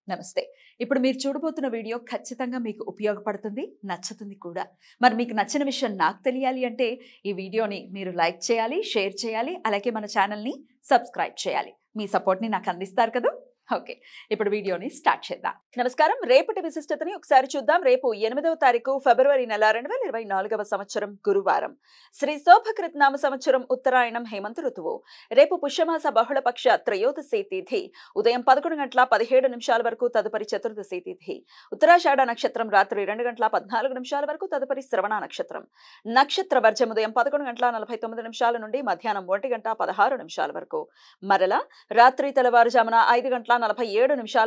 నమస్తే. ఇప్పుడు మీరు చూడబోతున్న వీడియో ఖచ్చితంగా మీకు ఉపయోగపడుతుంది, నచ్చుతుంది కూడా. మరి మీకు నచ్చిన విషయం నాకు తెలియాలి అంటే ఈ వీడియోని మీరు లైక్ చేయాలి, షేర్ చేయాలి, అలాగే మన ఛానల్‌ని సబ్స్క్రైబ్ చేయాలి. మీ సపోర్ట్‌ని నాకు అందిస్తారు కదూ! ఓకే. ఇప్పుడు వీడియోని స్టార్ట్ చేద్దాం. నమస్కారం. రేపటి విశిష్టతని ఒకసారి చూద్దాం. రేపు 8వ తారీఖు ఫిబ్రవరి నెల 2024వ సంవత్సరం గురువారం. శ్రీ శోభకృత్ నామ సంవత్సరం ఉత్తరాయణం హేమంత ఋతువు. రేపు పుష్యమాస బహుళపక్ష త్రయోదశి తిథి ఉదయం 11:17 వరకు, తదుపరి చతుర్దశి తిథి. ఉత్తరాషాఢ నక్షత్రం రాత్రి 2:14 వరకు, తదుపరి శ్రవణ నక్షత్రం. నక్షత్ర వర్జం ఉదయం 11:49 నుండి మధ్యాహ్నం 1:16 వరకు. మరల రాత్రి తెల్లవారుజామున 5:47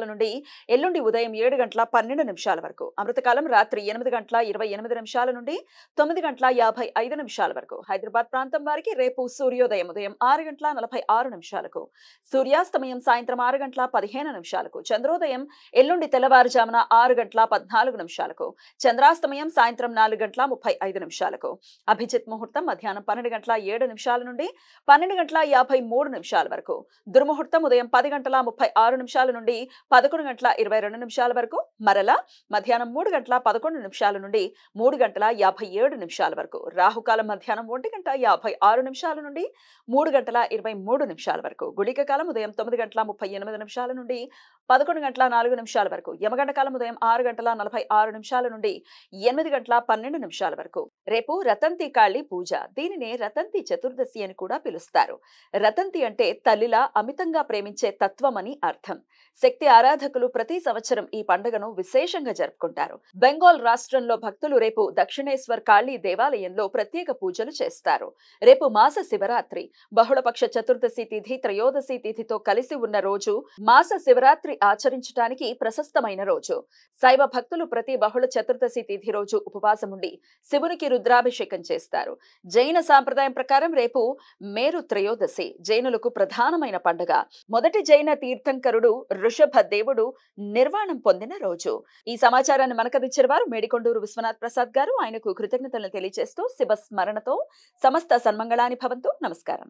నుండి ఎల్లుండి ఉదయం 7:12 వరకు. అమృతకాలం రాత్రి 8:28 నుండి 9:55 వరకు. హైదరాబాద్ ప్రాంతం వారికి రేపు సూర్యోదయం ఉదయం 6:46 సూర్యాస్తమయం సాయంత్రం 6:15 చంద్రోదయం ఎల్లుండి తెల్లవారుజామున 6:14 చంద్రాస్తమయం సాయంత్రం 4:35 అభిజిత్ ముహూర్తం మధ్యాహ్నం 12:07 నుండి 12:53 వరకు. దుర్ముహూర్తం ఉదయం 10:36 నుండి 11:22 వరకు. మరలా మధ్యాహ్నం 3:11 నుండి 3:57 వరకు. రాహుకాలం మధ్యాహ్నం 1:56 నుండి 3:23 వరకు. గుళిక కాలం ఉదయం 9:38 నుండి 11:04 వరకు. యమగండ కాలం ఉదయం 6:46 నుండి 8:12 వరకు. రేపు రతంతి కాళి పూజ. దీనినే రతంతి చతుర్దశి అని కూడా పిలుస్తారు. రతంతి అంటే తల్లిలా అమితంగా ప్రేమించే తత్వమని అర్థం. శక్తి ఆరాధకులు ప్రతి సంవత్సరం ఈ పండుగను విశేషంగా జరుపుకుంటారు. బెంగాల్ రాష్ట్రంలో భక్తులు రేపు దక్షిణేశ్వర్ కాళీ దేవాలయంలో ప్రత్యేక పూజలు చేస్తారు. రేపు మాస శివరాత్రి. బహుళపక్ష చతుర్దశి తిథి త్రయోదశి తిథితో కలిసి ఉన్న రోజు. మాస శివరాత్రి ఆచరించడానికి ప్రశస్తమైన రోజు. శైవ భక్తులు ప్రతి బహుళ చతుర్దశి తిథి రోజు ఉపవాసం ఉండి శివునికి రుద్రాభిషేకం చేస్తారు. జైన సాంప్రదాయం ప్రకారం రేపు మేరు త్రయోదశి జైనులకు ప్రధానమైన పండుగ. మొదటి జైన తీర్థంకరుడు ఋషభ దేవుడు నిర్వాణం పొందిన రోజు. ఈ సమాచారాన్ని మనకందించిన వారు మేడికొండూరు విశ్వనాథ్ ప్రసాద్ గారు. ఆయనకు కృతజ్ఞతలను తెలియజేస్తూ శివ స్మరణతో సమస్త సన్మంగళాని భవంతు. నమస్కారం.